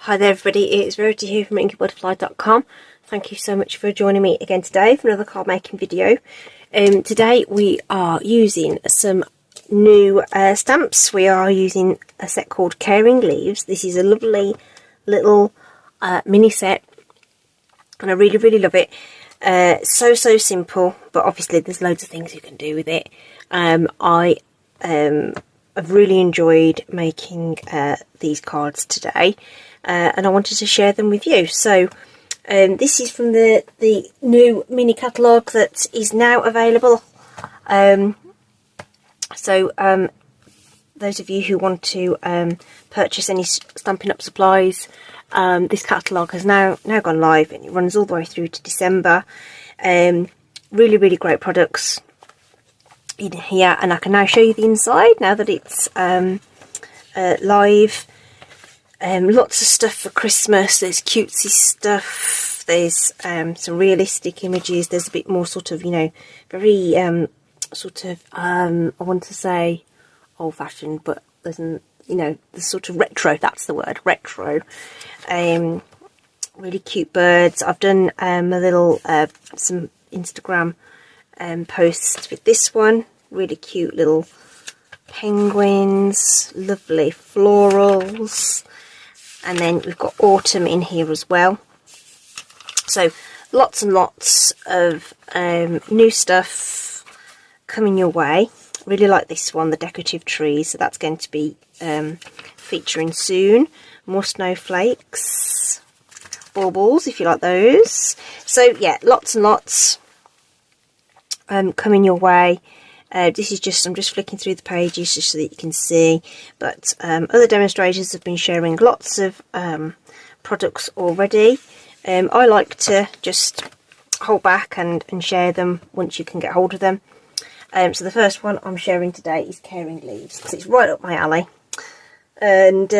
Hi there everybody, it's Rarity here from inkybutterfly.com. Thank you so much for joining me again today for another card making video. Today we are using some new stamps. We are using a set called Caring Leaves. This is a lovely little mini set and I really love it. So simple, but obviously there's loads of things you can do with it. I've really enjoyed making these cards today. And I wanted to share them with you. So this is from the new mini catalogue that is now available. Those of you who want to purchase any Stampin' Up supplies, this catalogue has now gone live and it runs all the way through to December. Really great products in here, and I can now show you the inside now that it's live. Lots of stuff for Christmas. There's cutesy stuff, there's some realistic images, there's a bit more sort of, you know, very I want to say old-fashioned, but there's, you know, the sort of retro, that's the word, retro. Really cute birds. I've done a little some Instagram posts with this one. Really cute little penguins, lovely florals. And then we've got autumn in here as well. So lots and lots of new stuff coming your way. Really like this one, the decorative trees. So that's going to be featuring soon. More snowflakes, baubles if you like those. So yeah, lots and lots coming your way. This is just, I'm just flicking through the pages just so that you can see, but other demonstrators have been sharing lots of products already. I like to just hold back and share them once you can get hold of them. So the first one I'm sharing today is Caring Leaves, because it's right up my alley. And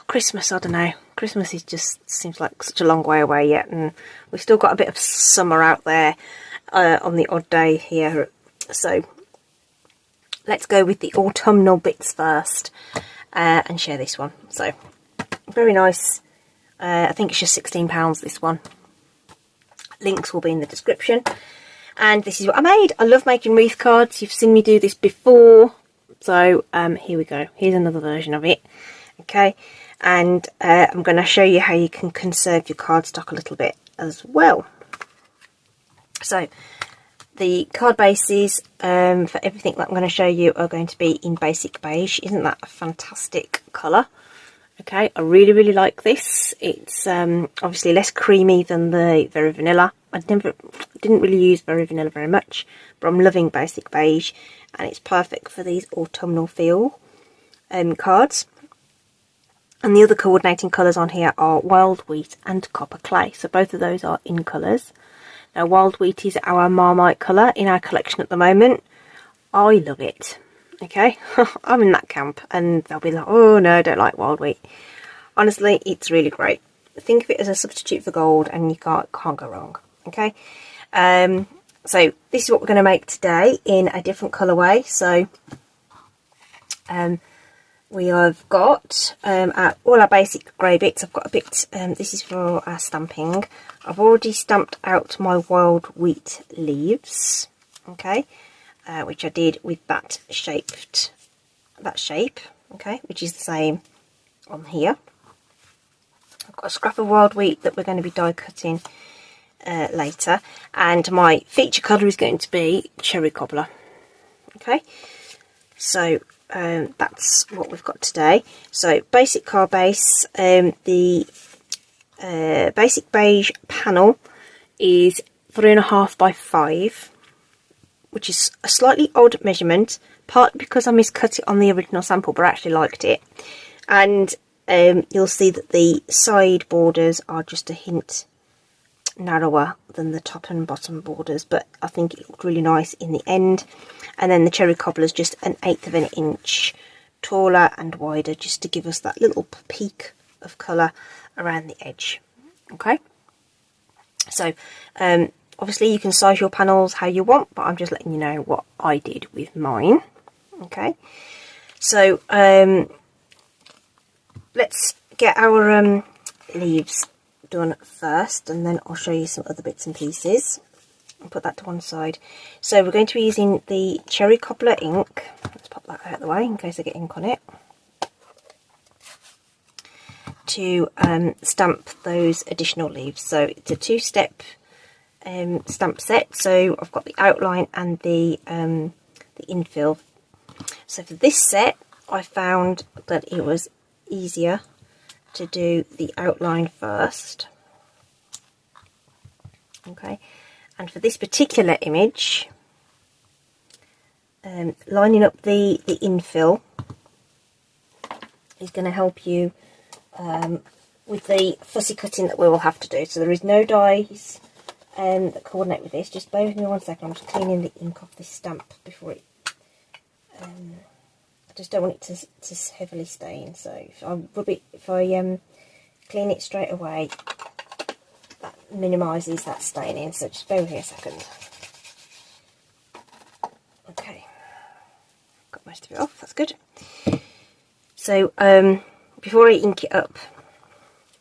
Christmas, I don't know, Christmas is just seems like such a long way away yet, and we've still got a bit of summer out there on the odd day here. So let's go with the autumnal bits first and share this one. So, very nice. I think it's just £16 this one. Links will be in the description. And this is what I made. I love making wreath cards. You've seen me do this before. So, here we go. Here's another version of it. Okay. And I'm going to show you how you can conserve your cardstock a little bit as well. So, the card bases for everything that I'm going to show you are going to be in basic beige. Isn't that a fantastic colour? Okay, I really like this. It's obviously less creamy than the Very Vanilla. I didn't really use Very Vanilla very much, but I'm loving basic beige, and it's perfect for these autumnal feel cards. And the other coordinating colours on here are Wild Wheat and Copper Clay. So both of those are in colours. Now, Wild Wheat is our Marmite colour in our collection at the moment. I love it. Okay, I'm in that camp, and they'll be like, oh no, I don't like Wild Wheat. Honestly, it's really great. Think of it as a substitute for gold, and you can't go wrong. Okay, so this is what we're going to make today in a different colourway. So we have got all our basic grey bits. I've got a bit, this is for our stamping. I've already stamped out my Wild Wheat leaves, okay, which I did with that shape, okay, which is the same on here. I've got a scrap of Wild Wheat that we're going to be die cutting later, and my feature colour is going to be Cherry Cobbler, okay. So that's what we've got today. So basic card base, the basic beige panel is 3.5 by 5, which is a slightly odd measurement, partly because I miscut it on the original sample, but I actually liked it. And you'll see that the side borders are just a hint narrower than the top and bottom borders, but I think it looked really nice in the end. And then the Cherry Cobbler is just 1/8 of an inch taller and wider, just to give us that little peak of colour around the edge. Okay, so obviously you can size your panels how you want, but I'm just letting you know what I did with mine. Okay, so let's get our leaves done first, and then I'll show you some other bits and pieces. I'll put that to one side. So we're going to be using the cherry cobbler ink. Let's pop that out of the way in case I get ink on it, to stamp those additional leaves. So it's a two-step stamp set. So I've got the outline and the infill. So for this set, I found that it was easier to do the outline first. Okay, and for this particular image, lining up the infill is going to help you with the fussy cutting that we will have to do. So there is no dies that coordinate with this. Just bear with me one second. I'm just cleaning the ink off this stamp before it. I just don't want it to heavily stain. So if I rub it, if I clean it straight away, that minimises that staining. So just bear with me a second. Okay, got most of it off. That's good. So before I ink it up,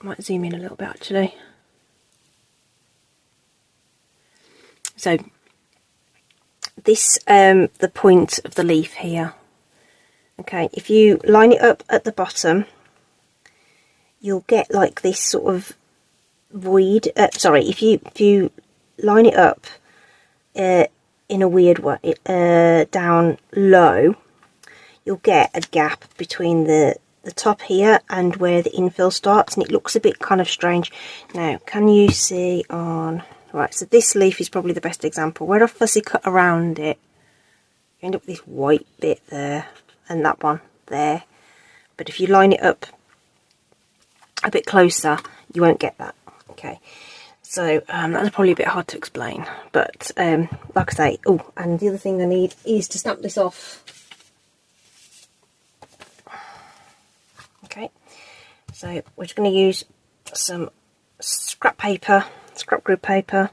I might zoom in a little bit actually. So this the point of the leaf here. Okay, if you line it up at the bottom, you'll get like this sort of void. Sorry, if you line it up in a weird way down low, you'll get a gap between the top here and where the infill starts, and it looks a bit kind of strange. Now, can you see on... Right, so this leaf is probably the best example. Where I fussy cut around it, you end up with this white bit there, and that one there. But if you line it up a bit closer, you won't get that. Okay, so that's probably a bit hard to explain. But like I say, oh, and the other thing I need is to stamp this off. Okay, so we're just going to use some scrap grid paper,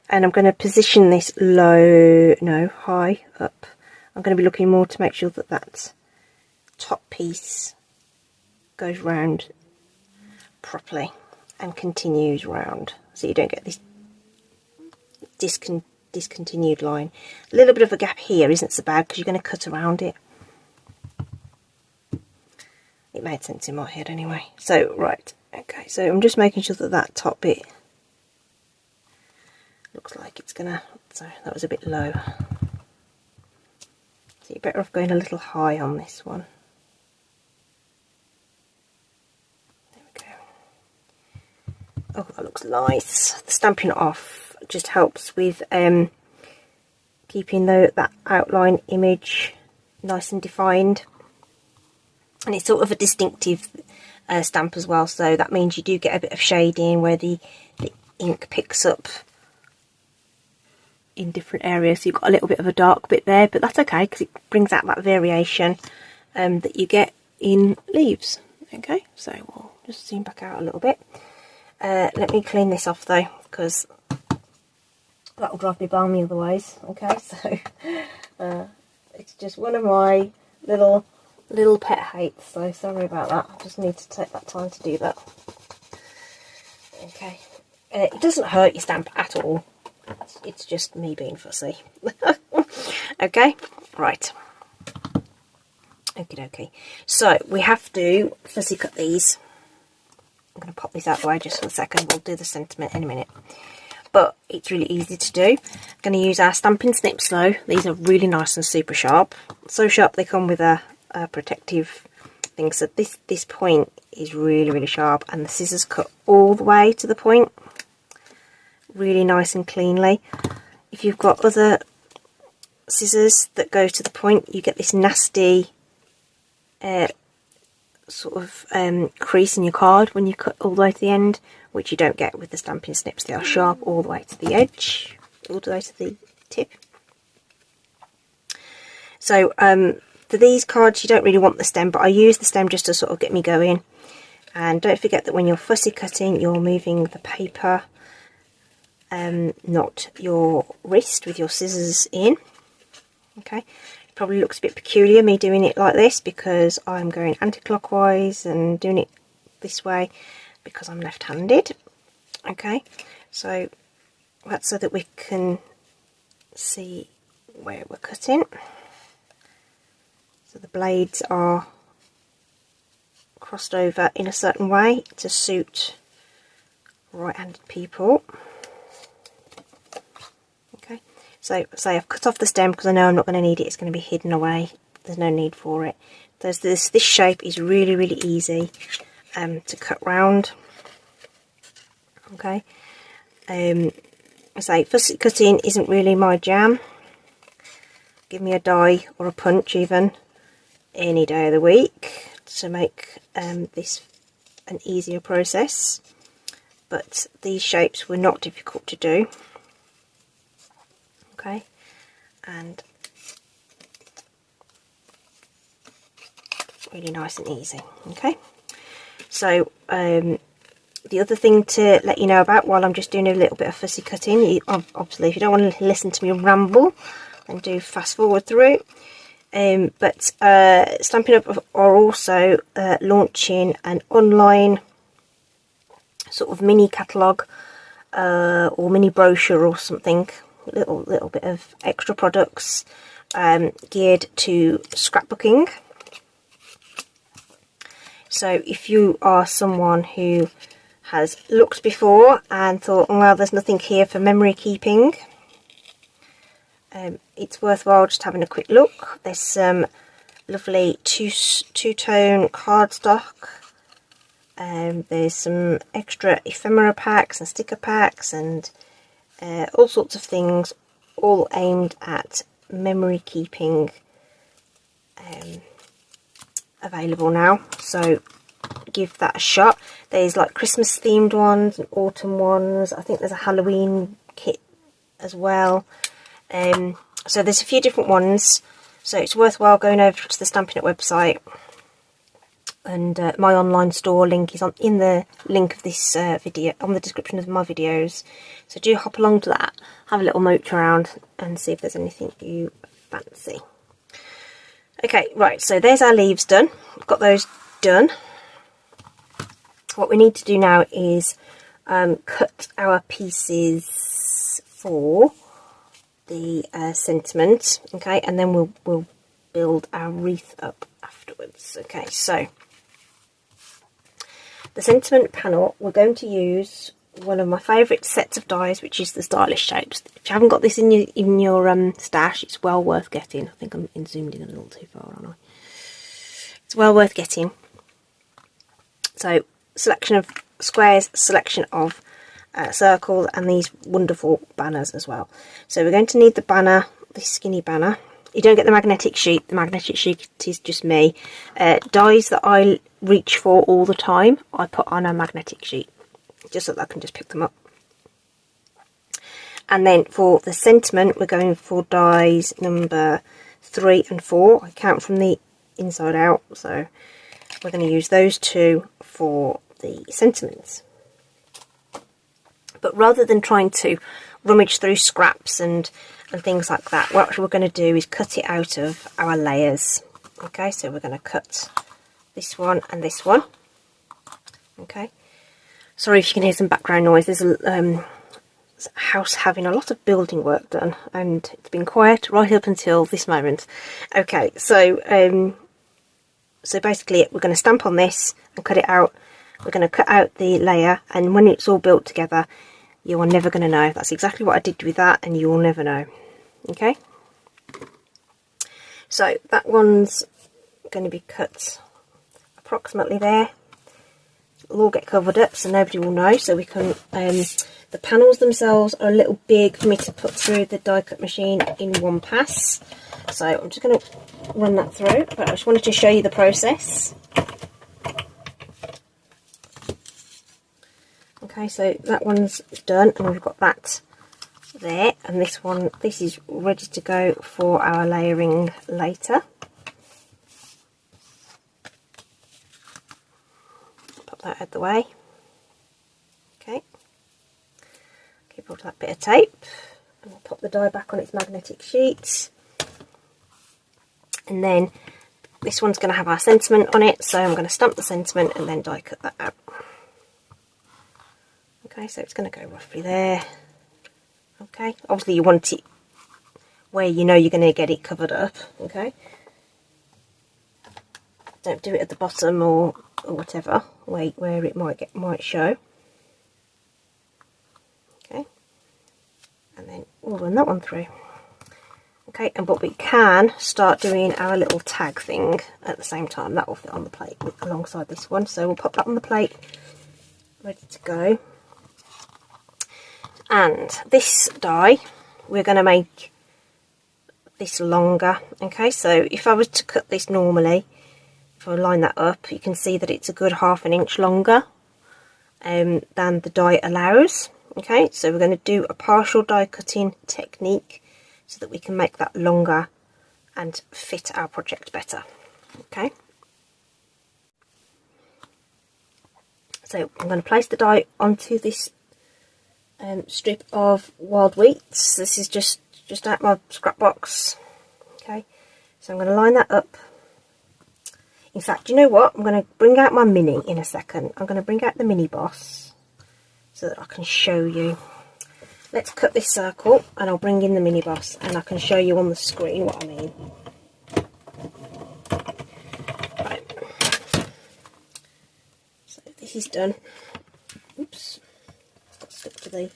and I'm going to position this high up. I'm going to be looking more to make sure that that top piece goes round properly and continues round, so you don't get this discontinued line. A little bit of a gap here isn't so bad because you're going to cut around it. It made sense in my head anyway. So, right, okay, so I'm just making sure that that top bit looks like it's gonna, so that was a bit low. So you're better off going a little high on this one. There we go. Oh, that looks nice. The stamping off just helps with keeping that outline image nice and defined. And it's sort of a distinctive stamp as well, so that means you do get a bit of shading where the ink picks up in different areas. So you've got a little bit of a dark bit there, but that's okay because it brings out that variation that you get in leaves. Okay, so we'll just zoom back out a little bit. Let me clean this off though, because that will drive me balmy otherwise. Okay, so it's just one of my little pet hates, so sorry about that. I just need to take that time to do that. Okay, it doesn't hurt your stamp at all. It's just me being fussy. Okay, right. Okie dokie. So we have to fussy cut these. I'm going to pop this out of the way just for a second. We'll do the sentiment in a minute. But it's really easy to do. I'm going to use our Stampin' Snip Slow. These are really nice and super sharp. So sharp they come with a protective thing. So this point is really sharp, and the scissors cut all the way to the point. Really nice and cleanly. If you've got other scissors that go to the point, you get this nasty sort of crease in your card when you cut all the way to the end, which you don't get with the Stampin' Snips. They are sharp all the way to the edge, all the way to the tip. So for these cards you don't really want the stem, but I use the stem just to sort of get me going. And don't forget that when you're fussy cutting, you're moving the paper, not your wrist with your scissors in. Okay, it probably looks a bit peculiar me doing it like this because I'm going anti-clockwise and doing it this way. because I'm left-handed. Okay, so that's so that we can see where we're cutting. So the blades are crossed over in a certain way to suit right-handed people. Okay, so say I've cut off the stem because I know I'm not going to need it. It's going to be hidden away. There's no need for it. This shape is really easy to cut round. Okay, I say fussy cutting isn't really my jam. Give me a die or a punch even any day of the week to make this an easier process, but these shapes were not difficult to do. Okay, and really nice and easy. Okay, so the other thing to let you know about while I'm just doing a little bit of fussy cutting, obviously if you don't want to listen to me ramble, then do fast forward through. But Stampin' Up are also launching an online sort of mini catalogue or mini brochure or something, little bit of extra products geared to scrapbooking. So if you are someone who has looked before and thought, oh, well, there's nothing here for memory keeping, it's worthwhile just having a quick look. There's some lovely two-tone cardstock. There's some extra ephemera packs and sticker packs and all sorts of things, all aimed at memory keeping, available now. So give that a shot. There's like Christmas themed ones and autumn ones. I think there's a Halloween kit as well. So there's a few different ones, so it's worthwhile going over to the Stampin' Up website, and my online store link is in the link of this video, on the description of my videos, so do hop along to that, have a little mooch around and see if there's anything you fancy. Okay, right, so there's our leaves done. We've got those done. What we need to do now is cut our pieces for the sentiment, okay, and then we'll build our wreath up afterwards. Okay, so the sentiment panel, we're going to use one of my favourite sets of dies, which is the Stylish Shapes. If you haven't got this in your stash, it's well worth getting. I think I'm zoomed in a little too far, aren't I? It's well worth getting. So selection of squares, selection of circles, and these wonderful banners as well. So we're going to need the banner, this skinny banner. You don't get the magnetic sheet. The magnetic sheet is just me. Dies that I reach for all the time, I put on a magnetic sheet, just so that I can just pick them up. And then for the sentiment, we're going for dies number 3 and 4. I count from the inside out, so we're going to use those two for the sentiments. But rather than trying to rummage through scraps and things like that, what we're going to do is cut it out of our layers. Okay, so we're going to cut this one and this one. Okay, sorry if you can hear some background noise. There's a house having a lot of building work done, and it's been quiet right up until this moment. Okay, so so basically we're going to stamp on this and cut it out. We're going to cut out the layer, and when it's all built together, you are never going to know. That's exactly what I did with that, and you will never know. Okay, so that one's going to be cut approximately there. It'll all get covered up so nobody will know, so we can the panels themselves are a little big for me to put through the die cut machine in one pass, so I'm just going to run that through, but I just wanted to show you the process. Okay, so that one's done, and we've got that there, and this is ready to go for our layering later. Pop that out of the way. Okay, keep hold of that bit of tape, and we'll pop the die back on its magnetic sheet, and then this one's going to have our sentiment on it, so I'm going to stamp the sentiment and then die cut that out. Okay, so it's going to go roughly there. Okay, obviously you want it where you know you're going to get it covered up. Okay, don't do it at the bottom or whatever, where it might show. Okay, and then we'll run that one through. Okay, but we can start doing our little tag thing at the same time. That will fit on the plate alongside this one. So we'll pop that on the plate, ready to go. And this die, we're going to make this longer. Okay, so if I was to cut this normally, if I line that up, you can see that it's a good 1/2 inch longer than the die allows. Okay, so we're going to do a partial die cutting technique so that we can make that longer and fit our project better. Okay, so I'm going to place the die onto this strip of wild wheats. This is just out my scrap box. Okay, so I'm going to line that up. In fact, you know what? I'm going to bring out my mini in a second. I'm going to bring out the mini boss so that I can show you. Let's cut this circle and I'll bring in the mini boss and I can show you on the screen what I mean. Right. So this is done. Oops. Got stuck to the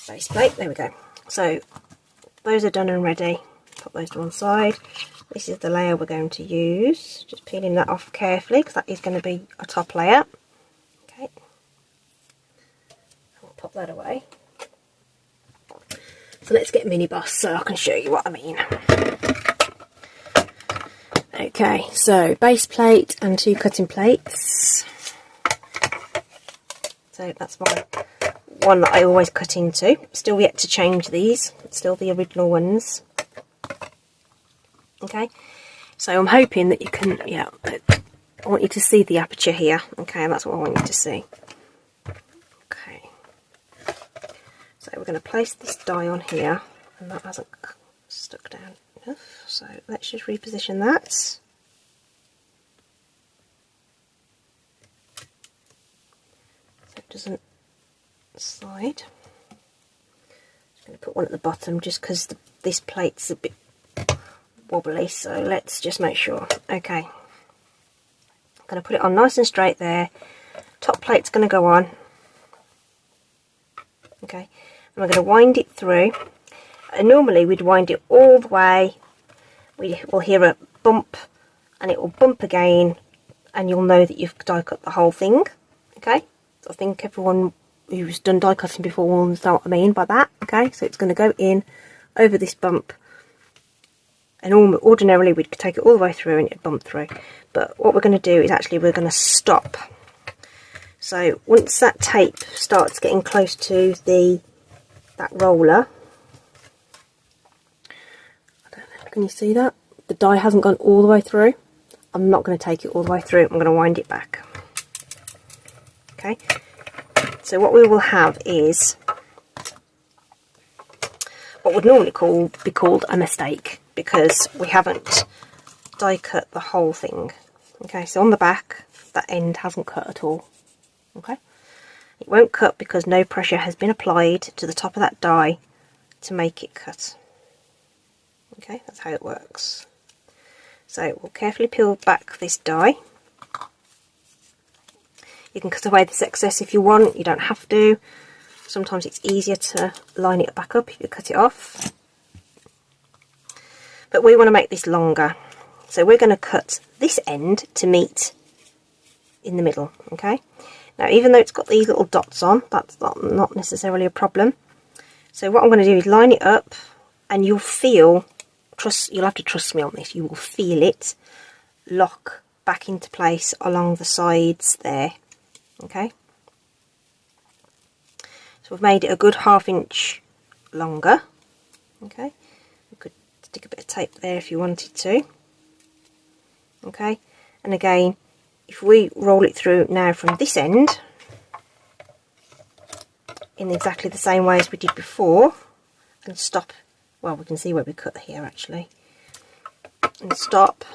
base plate. There we go. So those are done and ready. Put those to one side. This is the layer we're going to use. Just peeling that off carefully because that is going to be a top layer. Okay. I'll pop that away. So let's get mini boss so I can show you what I mean. Okay, so base plate and 2 cutting plates. So that's my one that I always cut into. Still yet to change these. Still the original ones. Okay, so I'm hoping that you can, yeah, I want you to see the aperture here. Okay, and that's what I want you to see. Okay, so we're going to place this die on here, and that hasn't stuck down enough, so let's just reposition that. So it doesn't slide. I'm going to put one at the bottom just because this plate's a bit wobbly, so let's just make sure. Okay, I'm going to put it on nice and straight there. Top plate's going to go on. Okay, and we're going to wind it through. And normally we'd wind it all the way. We will hear a bump and it will bump again and you'll know that you've die cut the whole thing. Okay, so I think everyone who's done die cutting before will understand what I mean by that. Okay, so it's going to go in over this bump. And ordinarily we'd take it all the way through and it'd bump through. But what we're going to do is actually we're going to stop. So once that tape starts getting close to that roller, I don't know, can you see that? The die hasn't gone all the way through. I'm not going to take it all the way through. I'm going to wind it back. Okay. So what we will have is what would normally be called a mistake, because we haven't die cut the whole thing. Okay, so on the back, that end hasn't cut at all. Okay, it won't cut because no pressure has been applied to the top of that die to make it cut. Okay, that's how it works. So we'll carefully peel back this die. You can cut away this excess if you want, you don't have to. Sometimes it's easier to line it back up if you cut it off. But we want to make this longer. So we're going to cut this end to meet in the middle, okay? Now, even though it's got these little dots on, that's not necessarily a problem. So what I'm going to do is line it up, and you'll feel, you'll have to trust me on this, you will feel it lock back into place along the sides there, okay? So we've made it a good 1/2 inch longer, okay? You could stick a bit of tape there if you wanted to, okay? And again, if we roll it through now from this end, in exactly the same way as we did before, and stop, well, we can see where we cut here actually, and stop,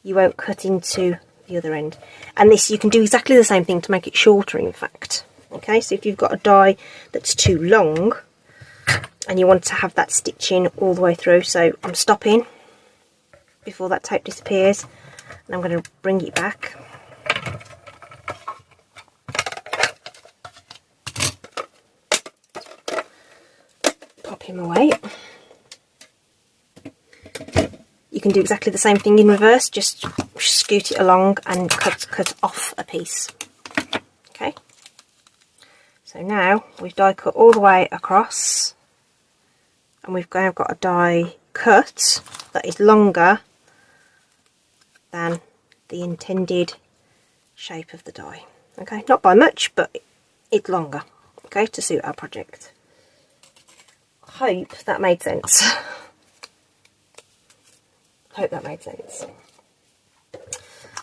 you won't cut into the other end. And this, you can do exactly the same thing to make it shorter, in fact, Okay, so if you've got a die that's too long and you want to have that stitching all the way through, so I'm stopping before that tape disappears, and I'm going to bring it back. Pop him away. You can do exactly the same thing in reverse, just scoot it along and cut off a piece. Okay, so now we've die cut all the way across, and we've now got a die cut that is longer than the intended shape of the die. Okay, not by much, but it's longer, okay, to suit our project. Hope that made sense. Hope that made sense.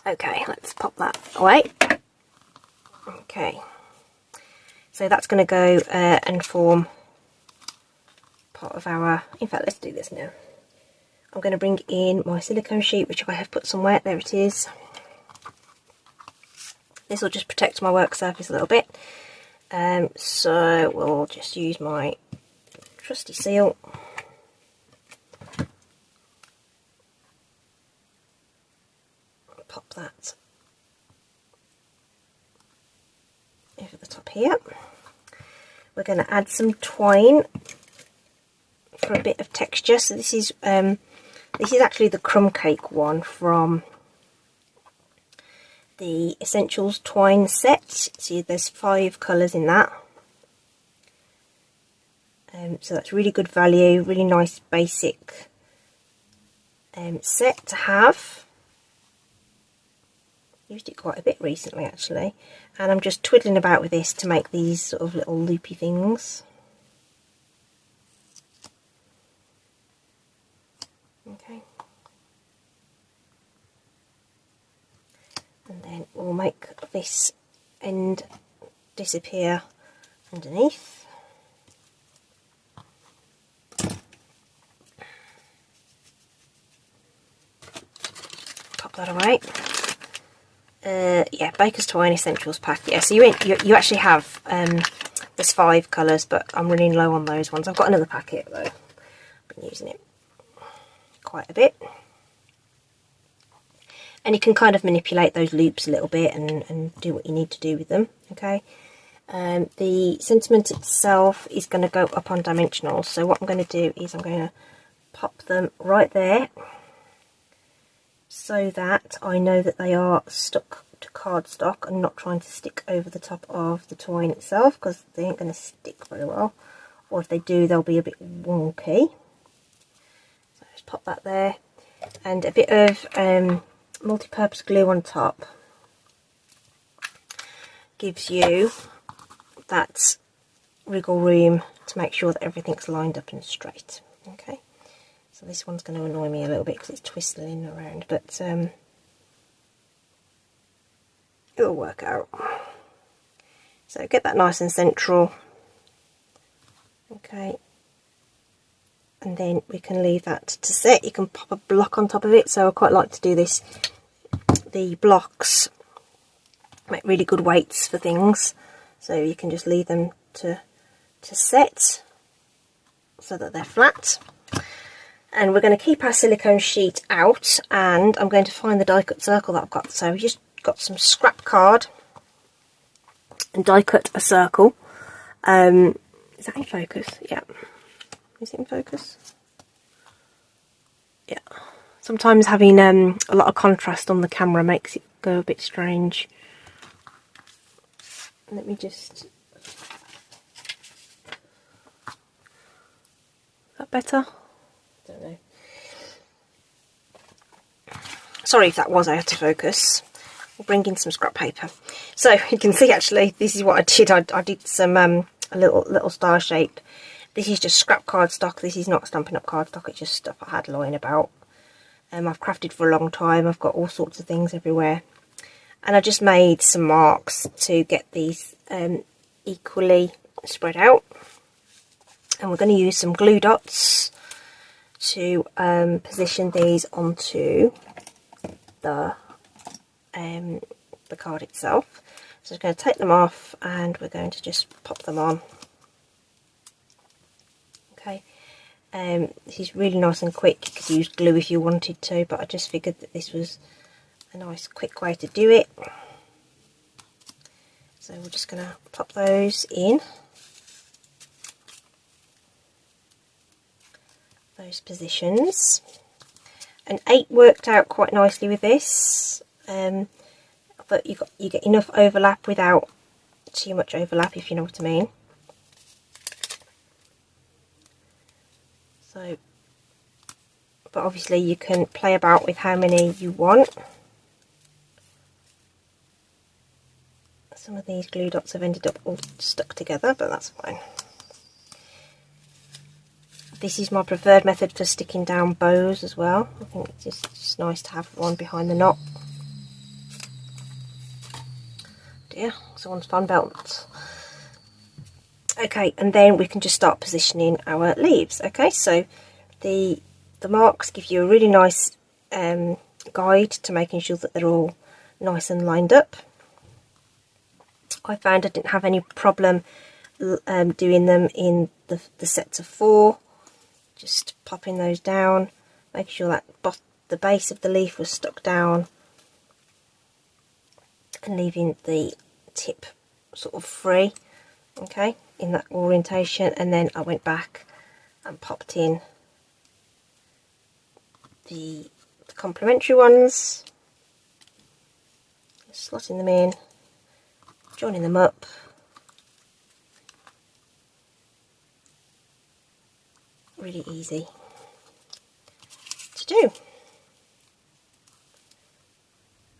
Okay, let's pop that away. Okay, so that's going to go and form part of our, in fact, let's do this now. I'm going to bring in my silicone sheet, which I have put somewhere. There it is. This will just protect my work surface a little bit. So we'll just use my trusty seal. Pop that over the top here. We're going to add some twine for a bit of texture. So this is actually the crumb cake one from the Essentials twine set. See, there's 5 colours in that. So that's really good value, really nice basic set to have. Used it quite a bit recently actually, and I'm just twiddling about with this to make these sort of little loopy things. Okay, and then we'll make this end disappear underneath. Pop that away. Yeah, Baker's Twine Essentials pack. Yeah, so you actually have there's 5 colours, but I'm running low on those ones. I've got another packet though. I've been using it quite a bit. And you can kind of manipulate those loops a little bit and do what you need to do with them. Okay. The sentiment itself is going to go up on dimensionals. So what I'm going to do is I'm going to pop them right there, so that I know that they are stuck to cardstock and not trying to stick over the top of the twine itself, because they ain't going to stick very well, or if they do they'll be a bit wonky. So just pop that there, and a bit of multi-purpose glue on top gives you that wriggle room to make sure that everything's lined up and straight. Okay. So this one's going to annoy me a little bit because it's twisting around, but it'll work out. So get that nice and central. Okay. And then we can leave that to set. You can pop a block on top of it. So I quite like to do this. The blocks make really good weights for things. So you can just leave them to set so that they're flat. And we're going to keep our silicone sheet out, and I'm going to find the die cut circle that I've got. So I've just got some scrap card and die cut a circle. Is that in focus? Yeah. Is it in focus? Yeah. Sometimes having a lot of contrast on the camera makes it go a bit strange. Let me just... Is that better? Don't know. Sorry if that was out of focus. We'll bring in some scrap paper. So you can see actually this is what I did. I did some a little star shape. This is just scrap cardstock. This is not Stampin' Up cardstock. It's just stuff I had lying about. I've crafted for a long time. I've got all sorts of things everywhere, and I just made some marks to get these equally spread out. And we're going to use some glue dots to position these onto the card itself. So I'm going to take them off and we're going to just pop them on. Okay, this is really nice and quick. You could use glue if you wanted to, but I just figured that this was a nice quick way to do it. So we're just going to pop those in, those positions. And 8 worked out quite nicely with this, but you get enough overlap without too much overlap, if you know what I mean. So, but obviously you can play about with how many you want. Some of these glue dots have ended up all stuck together, but that's fine. This is my preferred method for sticking down bows as well. I think it's just nice to have one behind the knot. Dear, someone's fan belt. Okay, and then we can just start positioning our leaves. Okay, so the marks give you a really nice guide to making sure that they're all nice and lined up. I found I didn't have any problem doing them in the sets of 4. Just popping those down, making sure that the base of the leaf was stuck down and leaving the tip sort of free, okay, in that orientation. And then I went back and popped in the complementary ones, slotting them in, joining them up. Really easy to do.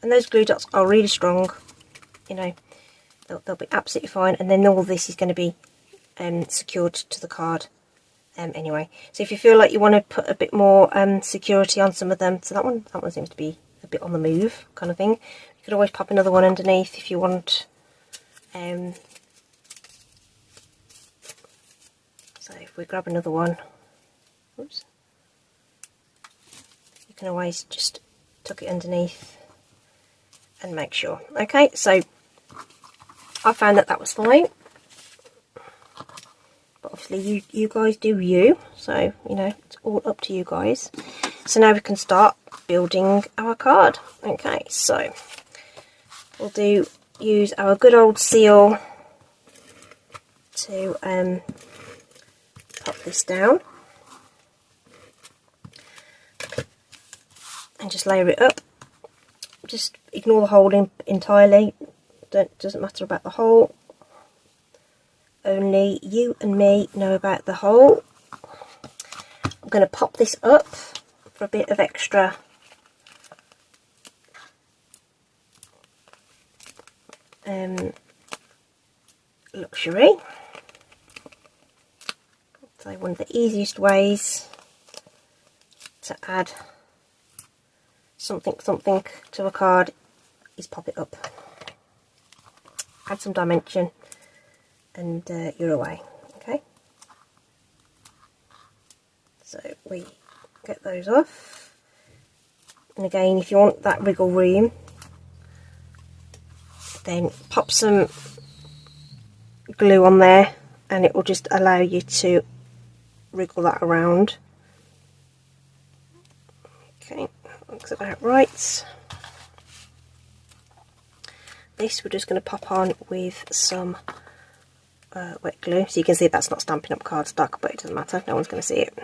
And those glue dots are really strong, you know, they'll be absolutely fine. And then all this is going to be secured to the card anyway. So if you feel like you want to put a bit more security on some of them, so that one seems to be a bit on the move kind of thing. You could always pop another one underneath if you want. So if we grab another one, oops, you can always just tuck it underneath and make sure. Okay, so I found that was fine, but obviously you guys do you, so you know, it's all up to you guys. So now we can start building our card. Okay, so we'll use our good old seal to pop this down and just layer it up. Just ignore the hole entirely. Doesn't matter about the hole. Only you and me know about the hole. I'm going to pop this up for a bit of extra luxury. So one of the easiest ways to add something to a card is pop it up. Add some dimension and you're away. Okay, so we get those off, and again, if you want that wiggle room, then pop some glue on there and it will just allow you to wriggle that around. Okay, looks about right. This we're just going to pop on with some wet glue, so you can see that's not Stampin' Up cardstock, but it doesn't matter, no one's going to see it.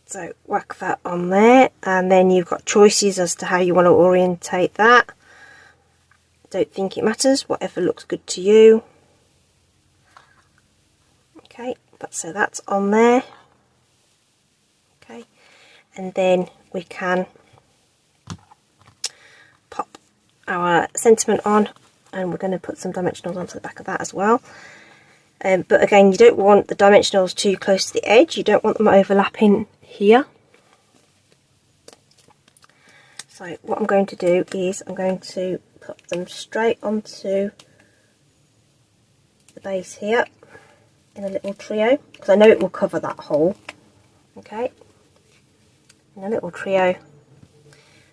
So whack that on there, and then you've got choices as to how you want to orientate that. Don't think it matters, whatever looks good to you. Okay, so that's on there. Okay, and then we can pop our sentiment on, and we're going to put some dimensionals onto the back of that as well. But again, you don't want the dimensionals too close to the edge, you don't want them overlapping here. So what I'm going to do is I'm going to put them straight onto the base here in a little trio, because I know it will cover that hole. Okay, in a little trio,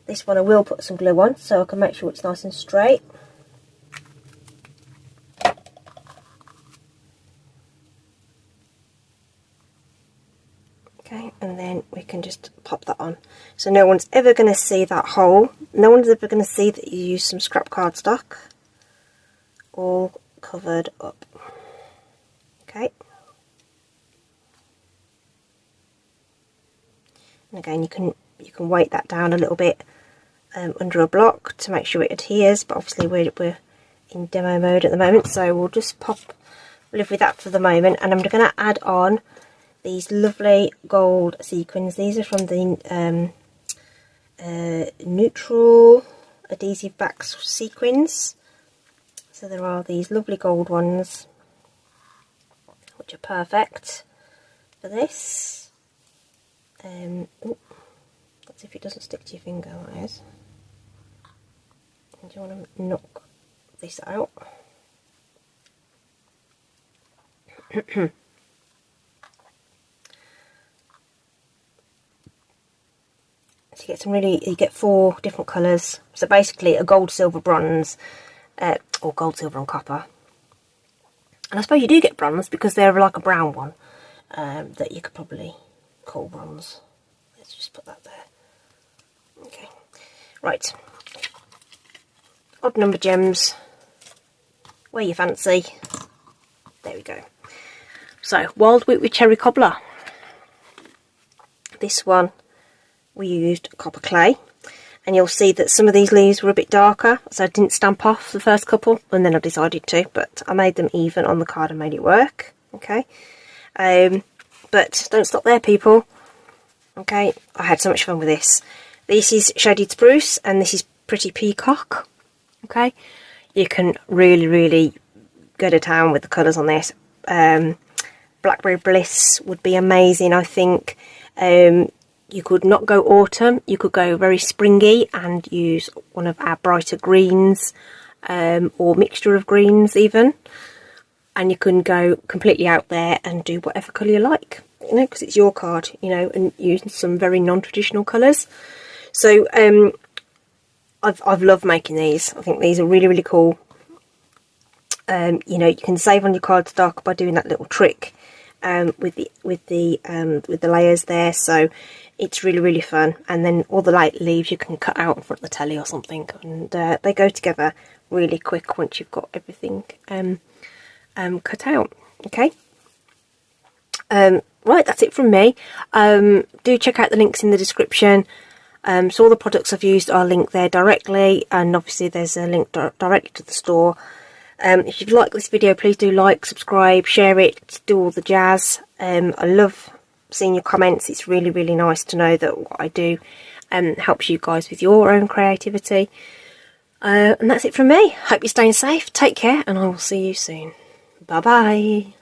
This one I will put some glue on so I can make sure it's nice and straight. Okay, and then we can just pop that on. So no one's ever going to see that hole. No one's ever going to see that you use some scrap cardstock. All covered up. Okay. And again, you can weight that down a little bit under a block to make sure it adheres. But obviously we're in demo mode at the moment, so we'll just live with that for the moment. And I'm going to add on these lovely gold sequins. These are from the neutral adhesive backs sequins. So there are these lovely gold ones, which are perfect for this. That's if it doesn't stick to your finger, that is. And do you want to knock this out? So you get some you get 4 different colours. So basically a gold, silver, bronze, or gold, silver and copper. And I suppose you do get bronze because they're like a brown one that you could probably call bronze. Let's just put that there. Okay, right. Odd number gems, where you fancy. There we go. So, Wild Wheat with Cherry Cobbler. This one we used copper clay, and you'll see that some of these leaves were a bit darker, so I didn't stamp off the first couple, and then I decided to, but I made them even on the card and made it work. Okay, but don't stop there, people. Okay, I had so much fun with this. This is Shaded Spruce, and this is Pretty Peacock. Okay, you can really go to town with the colours on this. Blackberry Bliss would be amazing, I think. You could not go autumn, you could go very springy and use one of our brighter greens, or mixture of greens even. And you can go completely out there and do whatever colour you like, you know, because it's your card, you know, and use some very non-traditional colours. So I've loved making these. I think these are really cool. You know, you can save on your cardstock by doing that little trick with the layers there. So it's really fun. And then all the light leaves you can cut out in front of the telly or something, and they go together really quick once you've got everything cut out. Okay. Right, that's it from me. Do check out the links in the description. So all the products I've used are linked there directly, and obviously there's a link directly to the store. If you've liked this video, please do like, subscribe, share it, do all the jazz. I love seeing your comments. It's really nice to know that what I do helps you guys with your own creativity. And that's it from me. Hope you're staying safe, take care, and I will see you soon. Bye bye.